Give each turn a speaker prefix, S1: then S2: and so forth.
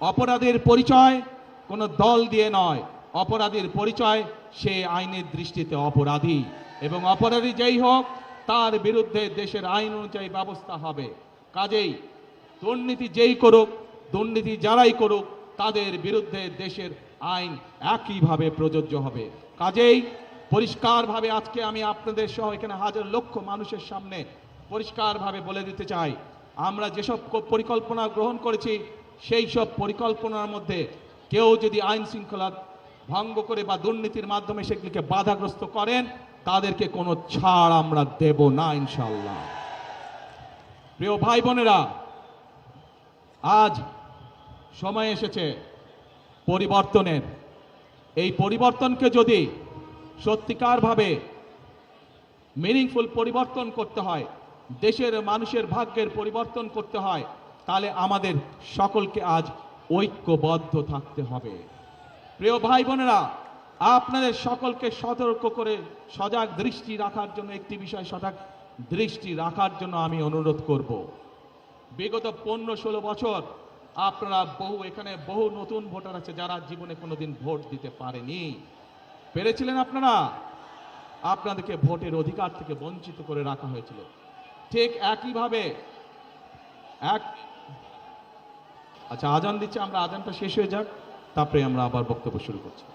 S1: অপরাধের পরিচয় কোনো দল দিয়ে নয়, অপরাধীর পরিচয় সে আইনের দৃষ্টিতে অপরাধী, এবং অপরাধী যেই হোক তার বিরুদ্ধে দেশের আইন অনুযায়ী ব্যবস্থা হবে। কাজেই দুর্নীতি যেই করুক, দুর্নীতি যারাই করুক, তাদের বিরুদ্ধে দেশের আইন একইভাবে প্রযোজ্য হবে। কাজেই পরিষ্কারভাবে আজকে আমি আপনাদের সহ এখানে হাজার লক্ষ মানুষের সামনে পরিষ্কারভাবে বলে দিতে চাই, আমরা যেসব পরিকল্পনা গ্রহণ করেছি সেই সব পরিকল্পনার মধ্যে কেউ যদি আইন শৃঙ্খলা ভঙ্গ করে বা দুর্নীতির মাধ্যমে সেগুলিকে বাধাগ্রস্ত করেন, তাদেরকে কোনো ছাড় আমরা দেব না ইনশাআল্লাহ। প্রিয় ভাই বোনেরা, আজ সময় এসেছে পরিবর্তনের। এই পরিবর্তনকে যদি সত্যিকারভাবে মিনিংফুল পরিবর্তন করতে হয়, দেশের মানুষের ভাগ্যের পরিবর্তন করতে হয়, তাহলে আমাদের সকলকে আজ ঐক্যবদ্ধ থাকতে হবে। প্রিয় ভাই বোনেরা, আপনাদের সকলকে সতর্ক করে সজাগ দৃষ্টি রাখার জন্য, একটি বিষয় সজাগ দৃষ্টি রাখার জন্য আমি অনুরোধ করব। বিগত 15-16 বছর আপনারা এখানে বহু নতুন ভোটার আছে যারা জীবনে কোনোদিন ভোট দিতে পারেনি। পেরেছিলেন আপনারা? আপনাদেরকে ভোটের অধিকার থেকে বঞ্চিত করে রাখা হয়েছিল। ঠিক একইভাবে আচ্ছা, আজান দিচ্ছে, আমরা আজানটা শেষ হয়ে যাক, তারপরে আমরা আবার বক্তব্য শুরু করছি।